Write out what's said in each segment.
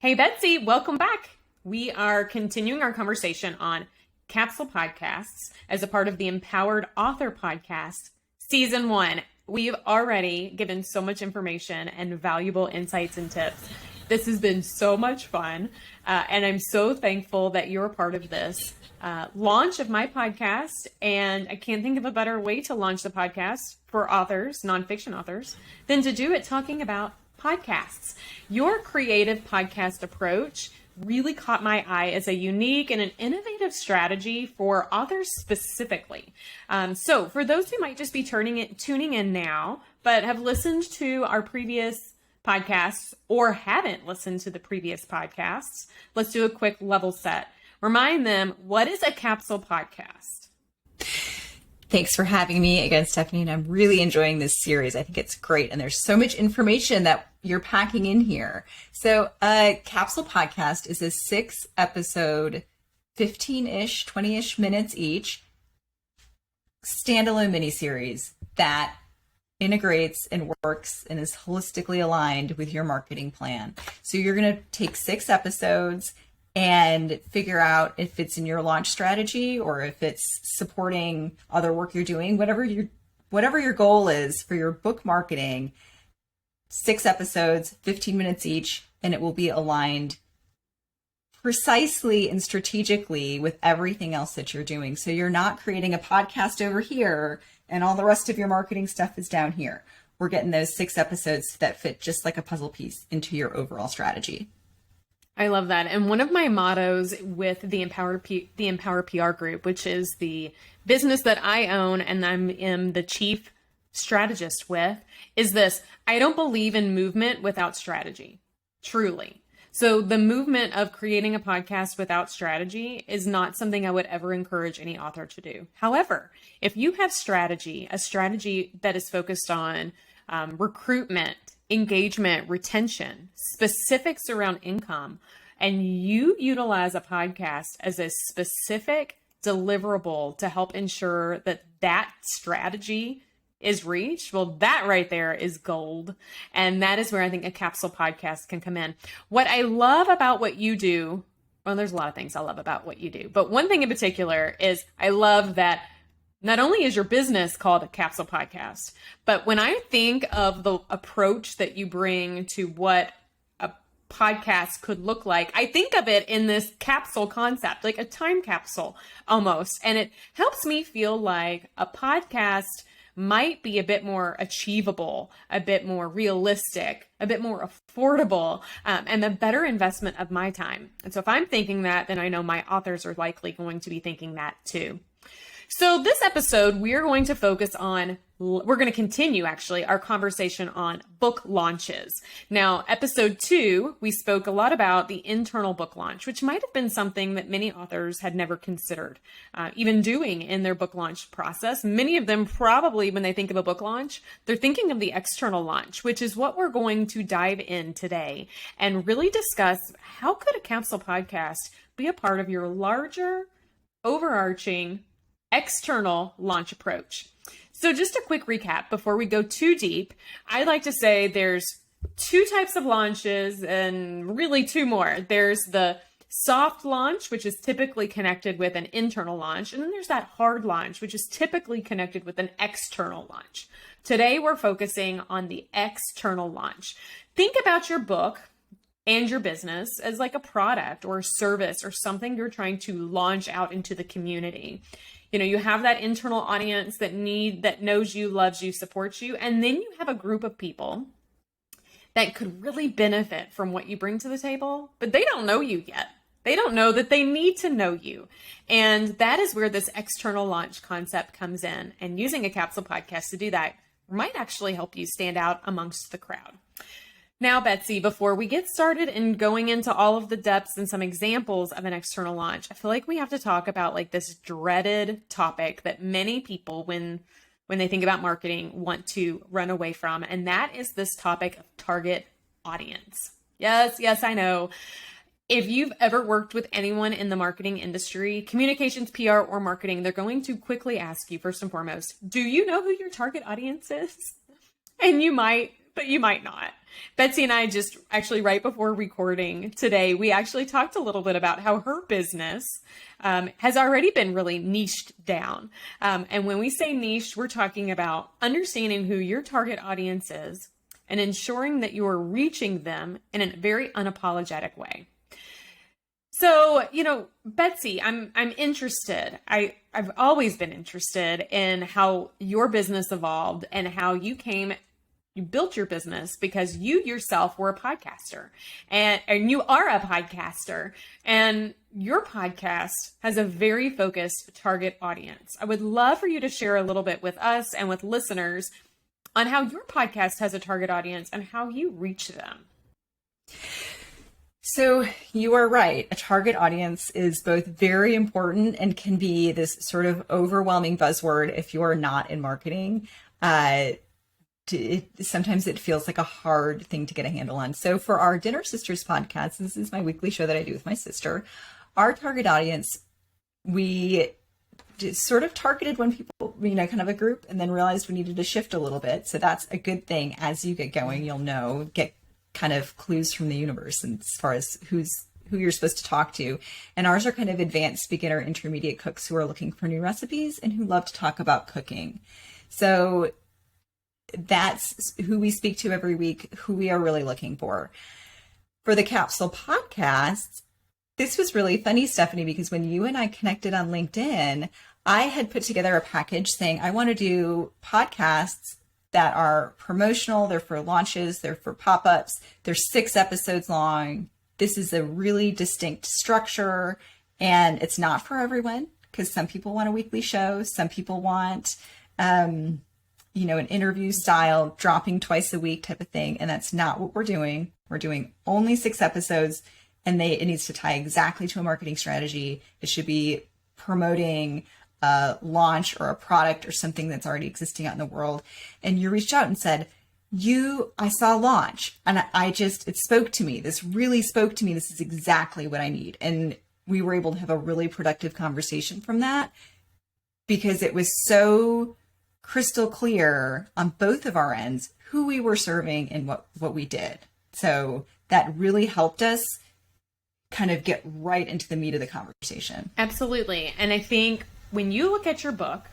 Hey, Betsy, welcome back. We are continuing our conversation on capsule podcasts as a part of the emPowered Author Podcast, Season 1. We've already given so much information and valuable insights and tips. This has been so much fun, and I'm so thankful that you're a part of this launch of my podcast. And I can't think of a better way to launch the podcast for authors, nonfiction authors, than to do it talking about podcasts. Your creative podcast approach really caught my eye as a unique and an innovative strategy for authors specifically. So for those who might just be tuning in now, but have listened to our previous podcasts or haven't listened to the previous podcasts, let's do a quick level set. Remind them, what is a capsule podcast? Thanks for having me again, Stephanie, and I'm really enjoying this series. I think it's great, and there's so much information that you're packing in here. So a capsule podcast is a 6-episode, 15-ish, 20-ish minutes each, standalone miniseries that integrates and works and is holistically aligned with your marketing plan. So you're going to take 6 episodes and figure out if it's in your launch strategy or if it's supporting other work you're doing, whatever your goal is for your book marketing. 6 episodes, 15 minutes each, and it will be aligned precisely and strategically with everything else that you're doing. So you're not creating a podcast over here and all the rest of your marketing stuff is down here. We're getting those 6 episodes that fit just like a puzzle piece into your overall strategy. I love that. And one of my mottos with the Empower PR group, which is the business that I own and am the chief strategist with, is this: I don't believe in movement without strategy, truly. So the movement of creating a podcast without strategy is not something I would ever encourage any author to do. However, if you have strategy, a strategy that is focused on recruitment, engagement, retention, specifics around income, and you utilize a podcast as a specific deliverable to help ensure that that strategy is reached, well, that right there is gold. And that is where I think a capsule podcast can come in. What I love about what you do, well, there's a lot of things I love about what you do, but one thing in particular is I love that not only is your business called a capsule podcast, but when I think of the approach that you bring to what a podcast could look like, I think of it in this capsule concept, like a time capsule almost. And it helps me feel like a podcast might be a bit more achievable, a bit more realistic, a bit more affordable, and a better investment of my time. And so if I'm thinking that, then I know my authors are likely going to be thinking that too. So this episode, we're going to continue actually our conversation on book launches. Now, episode 2, we spoke a lot about the internal book launch, which might have been something that many authors had never considered even doing in their book launch process. Many of them probably, when they think of a book launch, they're thinking of the external launch, which is what we're going to dive in today and really discuss how could a capsule podcast be a part of your larger, overarching external launch approach. So just a quick recap before we go too deep. I like to say there's 2 types of launches and really 2 more. There's the soft launch, which is typically connected with an internal launch. And then there's that hard launch, which is typically connected with an external launch. Today, we're focusing on the external launch. Think about your book and your business as like a product or a service or something you're trying to launch out into the community. You know, you have that internal audience that knows you, loves you, supports you. And then you have a group of people that could really benefit from what you bring to the table, but they don't know you yet. They don't know that they need to know you. And that is where this external launch concept comes in. And using a capsule podcast to do that might actually help you stand out amongst the crowd. Now, Betsy, before we get started and going into all of the depths and some examples of an external launch, I feel like we have to talk about like this dreaded topic that many people, when they think about marketing, want to run away from. And that is this topic of target audience. Yes, I know. If you've ever worked with anyone in the marketing industry, communications, PR, or marketing, they're going to quickly ask you, first and foremost, do you know who your target audience is? And you might, but you might not. Betsy and I just actually right before recording today, we actually talked a little bit about how her business has already been really niched down. And when we say niched, we're talking about understanding who your target audience is and ensuring that you are reaching them in a very unapologetic way. So, Betsy, I'm interested. I've always been interested in how your business evolved and how you built your business because you yourself were a podcaster and you are a podcaster, and your podcast has a very focused target audience. I would love for you to share a little bit with us and with listeners on how your podcast has a target audience and how you reach them. So you are right. A target audience is both very important and can be this sort of overwhelming buzzword if you're not in marketing. Sometimes it feels like a hard thing to get a handle on. So for our Dinner Sisters podcast, this is my weekly show that I do with my sister, our target audience, we just sort of targeted when people, kind of a group, and then realized we needed to shift a little bit. So that's a good thing. As you get going, you'll get kind of clues from the universe and as far as who you're supposed to talk to. And ours are kind of advanced, beginner, intermediate cooks who are looking for new recipes and who love to talk about cooking. So that's who we speak to every week, who we are really looking for. For the Capsule podcast, this was really funny, Stephanie, because when you and I connected on LinkedIn, I had put together a package saying, I want to do podcasts that are promotional. They're for launches. They're for pop-ups. They're 6 episodes long. This is a really distinct structure, and it's not for everyone because some people want a weekly show. Some people want, an interview style, dropping twice a week type of thing. And that's not what we're doing. We're doing only 6 episodes, and it needs to tie exactly to a marketing strategy. It should be promoting a launch or a product or something that's already existing out in the world. And you reached out and said, I saw launch, and it spoke to me. This really spoke to me. This is exactly what I need. And we were able to have a really productive conversation from that because it was so crystal clear on both of our ends who we were serving and what we did. So that really helped us kind of get right into the meat of the conversation. Absolutely. And I think when you look at your book,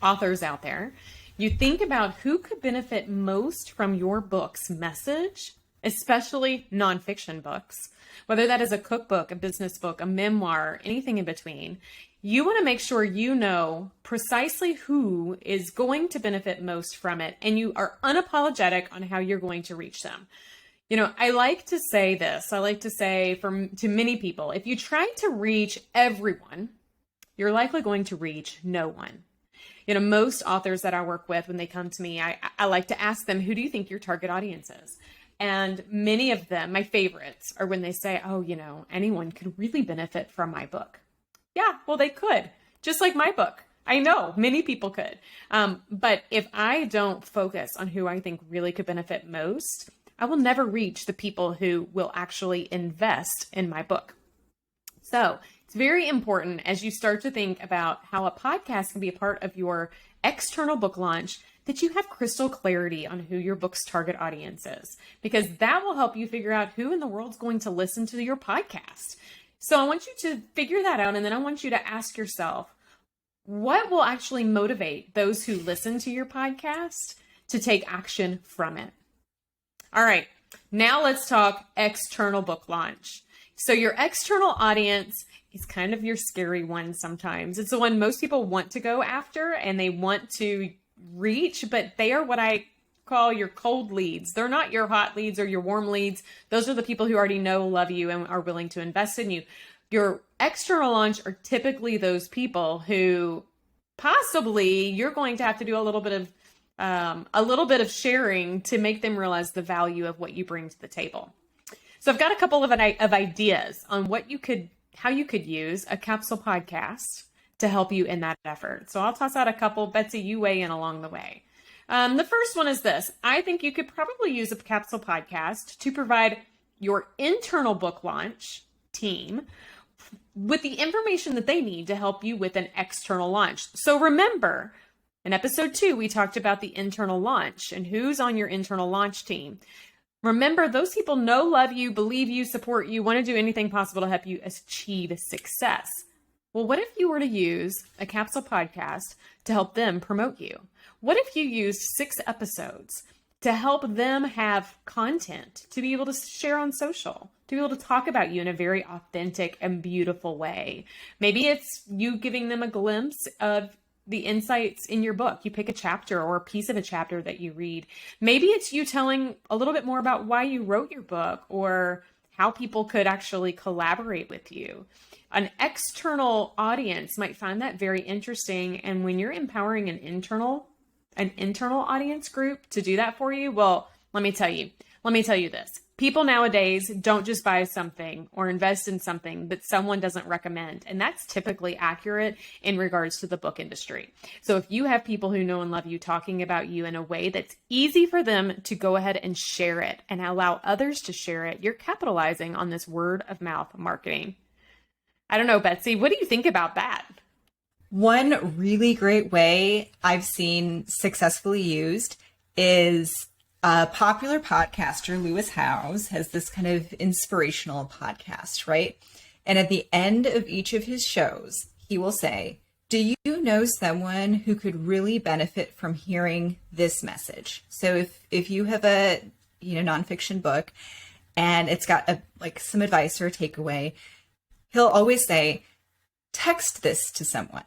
authors out there, you think about who could benefit most from your book's message, especially nonfiction books, whether that is a cookbook, a business book, a memoir, anything in between. You want to make sure you know precisely who is going to benefit most from it, and you are unapologetic on how you're going to reach them. I like to say this. I like to say to many people, if you try to reach everyone, you're likely going to reach no one. Most authors that I work with, when they come to me, I like to ask them, who do you think your target audience is? And many of them, my favorites, are when they say, anyone could really benefit from my book. Yeah, well, they could, just like my book. I know many people could. But if I don't focus on who I think really could benefit most, I will never reach the people who will actually invest in my book. So it's very important as you start to think about how a podcast can be a part of your external book launch that you have crystal clarity on who your book's target audience is, because that will help you figure out who in the world's going to listen to your podcast. So I want you to figure that out, and then I want you to ask yourself, what will actually motivate those who listen to your podcast to take action from it? All right, now let's talk external book launch. So your external audience is kind of your scary one sometimes. It's the one most people want to go after and they want to reach, but they are what I call your cold leads. They're not your hot leads or your warm leads. Those are the people who already know, love you, and are willing to invest in you. Your external launch are typically those people who possibly you're going to have to do a little bit of sharing to make them realize the value of what you bring to the table. So I've got a couple of ideas on how you could use a capsule podcast to help you in that effort. So I'll toss out a couple. Betsy, you weigh in along the way. The first one is this. I think you could probably use a capsule podcast to provide your internal book launch team with the information that they need to help you with an external launch. So remember, in episode 2, we talked about the internal launch and who's on your internal launch team. Remember, those people know, love you, believe you, support you, want to do anything possible to help you achieve success. Well, what if you were to use a capsule podcast to help them promote you? What if you used 6 episodes to help them have content to be able to share on social, to be able to talk about you in a very authentic and beautiful way? Maybe it's you giving them a glimpse of the insights in your book. You pick a chapter or a piece of a chapter that you read. Maybe it's you telling a little bit more about why you wrote your book or how people could actually collaborate with you. An external audience might find that very interesting. And when you're empowering an internal audience group to do that for you, well, let me tell you this. People nowadays don't just buy something or invest in something that someone doesn't recommend. And that's typically accurate in regards to the book industry. So if you have people who know and love you talking about you in a way that's easy for them to go ahead and share it and allow others to share it, you're capitalizing on this word of mouth marketing. I don't know, Betsy, what do you think about that? One really great way I've seen successfully used is a popular podcaster, Lewis Howes, has this kind of inspirational podcast, right? And at the end of each of his shows, he will say, do you know someone who could really benefit from hearing this message? So if you have a nonfiction book and it's got some advice or a takeaway, he'll always say, text this to someone.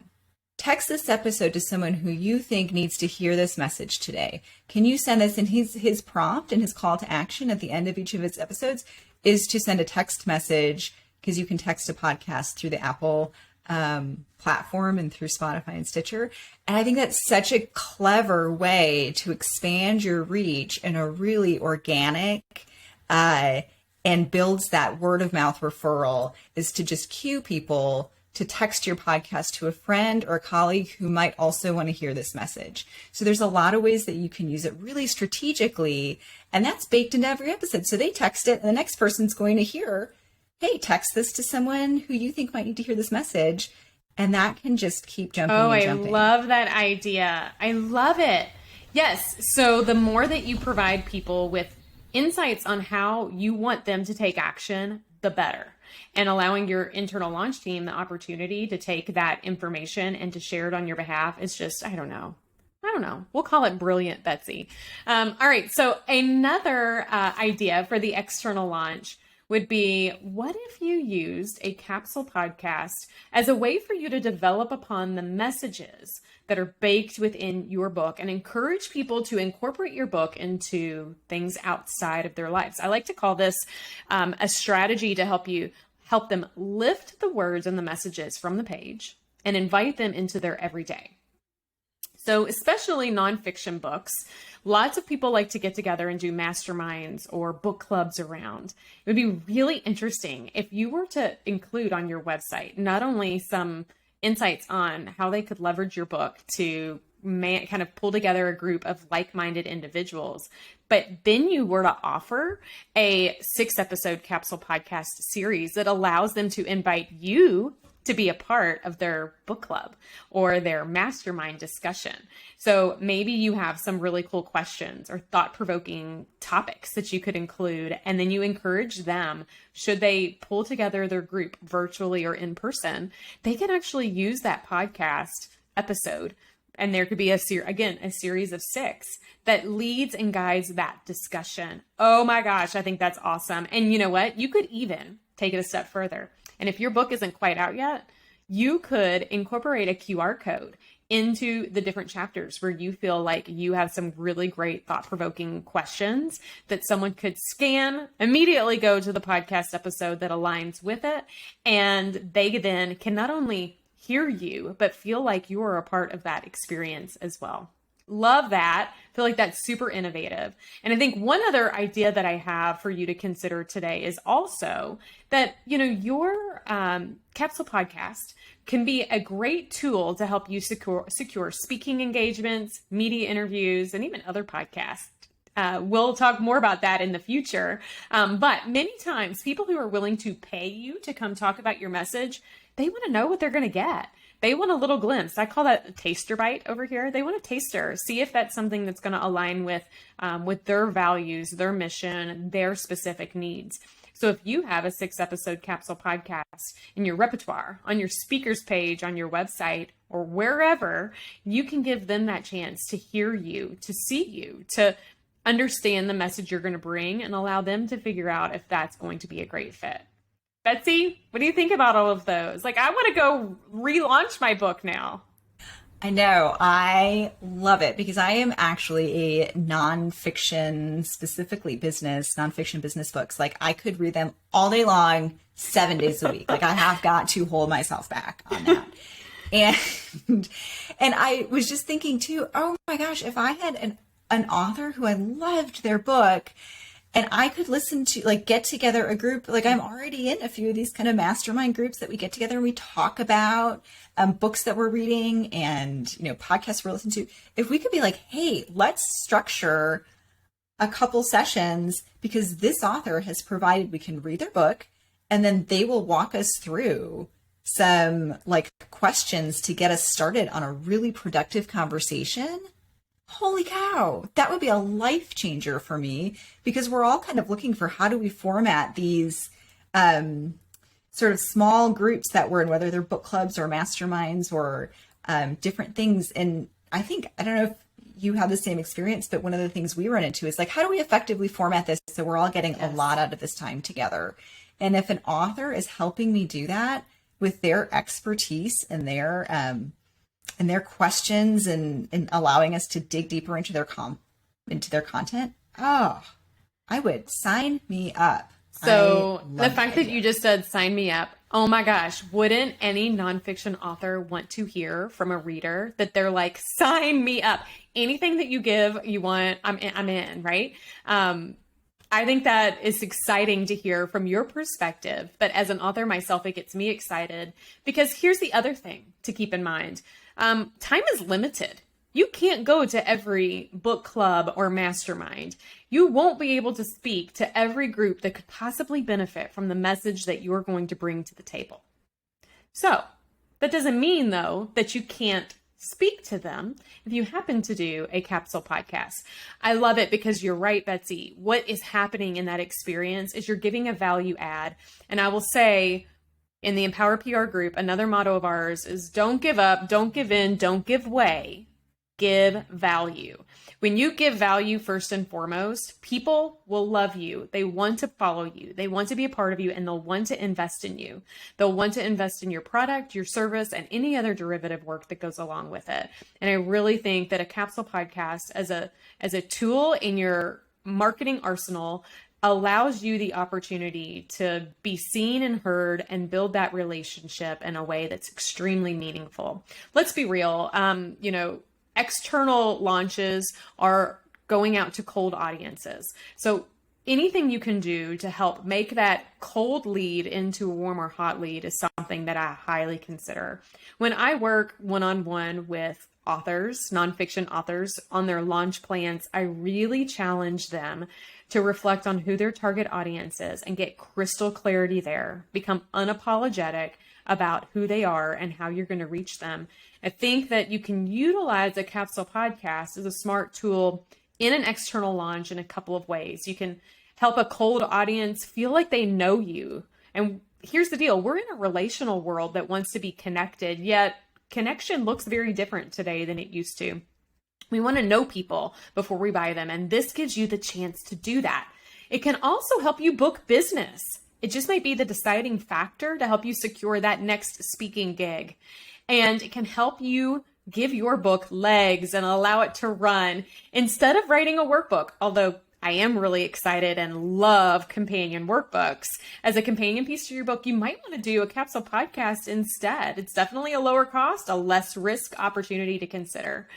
Text this episode to someone who you think needs to hear this message today. Can you send this? And his prompt and his call to action at the end of each of his episodes is to send a text message, because you can text a podcast through the Apple platform and through Spotify and Stitcher. And I think that's such a clever way to expand your reach in a really organic and builds that word of mouth referral, is to just cue people to text your podcast to a friend or a colleague who might also want to hear this message. So there's a lot of ways that you can use it really strategically, and that's baked into every episode. So they text it, and the next person's going to hear, hey, text this to someone who you think might need to hear this message. And that can just keep jumping and jumping. I love that idea. I love it. Yes. So the more that you provide people with insights on how you want them to take action, the better. And allowing your internal launch team the opportunity to take that information and to share it on your behalf is just, I don't know. We'll call it brilliant, Betsy. All right. So another idea for the external launch would be, what if you used a capsule podcast as a way for you to develop upon the messages that are baked within your book and encourage people to incorporate your book into things outside of their lives? I like to call this a strategy to help them lift the words and the messages from the page and invite them into their everyday. So especially nonfiction books, lots of people like to get together and do masterminds or book clubs around. It would be really interesting if you were to include on your website not only some insights on how they could leverage your book to kind of pull together a group of like-minded individuals, but then you were to offer a 6-episode capsule podcast series that allows them to invite you to be a part of their book club or their mastermind discussion. So maybe you have some really cool questions or thought-provoking topics that you could include, and then you encourage them, should they pull together their group virtually or in person, they can actually use that podcast episode. And there could be a series of 6 that leads and guides that discussion. Oh my gosh, I think that's awesome. And you know what? You could even take it a step further. And if your book isn't quite out yet, you could incorporate a QR code into the different chapters where you feel like you have some really great thought-provoking questions that someone could scan, immediately go to the podcast episode that aligns with it, and they then can not only hear you, but feel like you are a part of that experience as well. Love that. Feel like that's super innovative. And I think one other idea that I have for you to consider today is also that, your capsule podcast can be a great tool to help you secure speaking engagements, media interviews, and even other podcasts. We'll talk more about that in the future. But many times people who are willing to pay you to come talk about your message, they want to know what they're going to get. They want a little glimpse. I call that a taster bite over here. They want a taster. See if that's something that's going to align with their values, their mission, their specific needs. So if you have a 6-episode capsule podcast in your repertoire, on your speakers page, on your website, or wherever, you can give them that chance to hear you, to see you, to understand the message you're going to bring, and allow them to figure out if that's going to be a great fit. Betsy, what do you think about all of those? Like, I want to go relaunch my book now. I know. I love it because I am actually a nonfiction, specifically nonfiction business books. Like, I could read them all day long, 7 days a week. Like, I have got to hold myself back on that. And I was just thinking too, oh my gosh, if I had an author who I loved their book, and I could listen to, like, get together a group, like I'm already in a few of these kind of mastermind groups that we get together and we talk about books that we're reading and, podcasts we're listening to. If we could be like, hey, let's structure a couple sessions because this author has provided we can read their book and then they will walk us through some like questions to get us started on a really productive conversation. Holy cow, that would be a life changer for me because we're all kind of looking for how do we format these sort of small groups that we're in, whether they're book clubs or masterminds or different things. And I don't know if you have the same experience, but one of the things we run into is like, how do we effectively format this so we're all getting a lot out of this time together? And if an author is helping me do that with their expertise and their questions and allowing us to dig deeper into their content, I would sign me up. So the fact that you just said sign me up, oh my gosh, wouldn't any nonfiction author want to hear from a reader that they're like, sign me up? Anything that you give, you want, I'm in, right? I think that is exciting to hear from your perspective. But as an author myself, it gets me excited because here's the other thing to keep in mind. Time is limited. You can't go to every book club or mastermind. You won't be able to speak to every group that could possibly benefit from the message that you're going to bring to the table. So that doesn't mean, though, that you can't speak to them if you happen to do a capsule podcast. I love it because you're right, Betsy. What is happening in that experience is you're giving a value add. And I will say, in the emPowered PR group, another motto of ours is don't give up, don't give in, don't give way, give value. When you give value first and foremost, people will love you. They want to follow you. They want to be a part of you, and they'll want to invest in you. They'll want to invest in your product, your service, and any other derivative work that goes along with it. And I really think that a capsule podcast as a tool in your marketing arsenal allows you the opportunity to be seen and heard and build that relationship in a way that's extremely meaningful. Let's be real. External launches are going out to cold audiences. So anything you can do to help make that cold lead into a warm or hot lead is something that I highly consider. When I work one-on-one with authors, nonfiction authors, on their launch plans, I really challenge them to reflect on who their target audience is and get crystal clarity there, become unapologetic about who they are and how you're going to reach them. I think that you can utilize a capsule podcast as a smart tool in an external launch in a couple of ways. You can help a cold audience feel like they know you. And here's the deal. We're in a relational world that wants to be connected, yet connection looks very different today than it used to. We want to know people before we buy them, and this gives you the chance to do that. It can also help you book business. It just might be the deciding factor to help you secure that next speaking gig. And it can help you give your book legs and allow it to run instead of writing a workbook. Although I am really excited and love companion workbooks. As a companion piece to your book, you might want to do a capsule podcast instead. It's definitely a lower cost, a less risk opportunity to consider.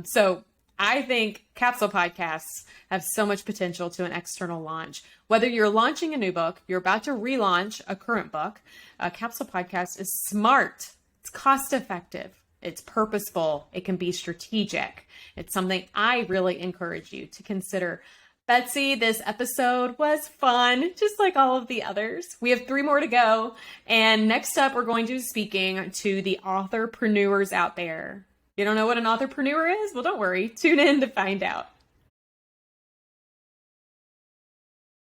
So I think capsule podcasts have so much potential to an external launch. Whether you're launching a new book, you're about to relaunch a current book, a capsule podcast is smart. It's cost effective. It's purposeful. It can be strategic. It's something I really encourage you to consider Betsy, this episode was fun, just like all of the others. We have 3 more to go. And next up, we're going to be speaking to the authorpreneurs out there. You don't know what an authorpreneur is? Well, don't worry. Tune in to find out.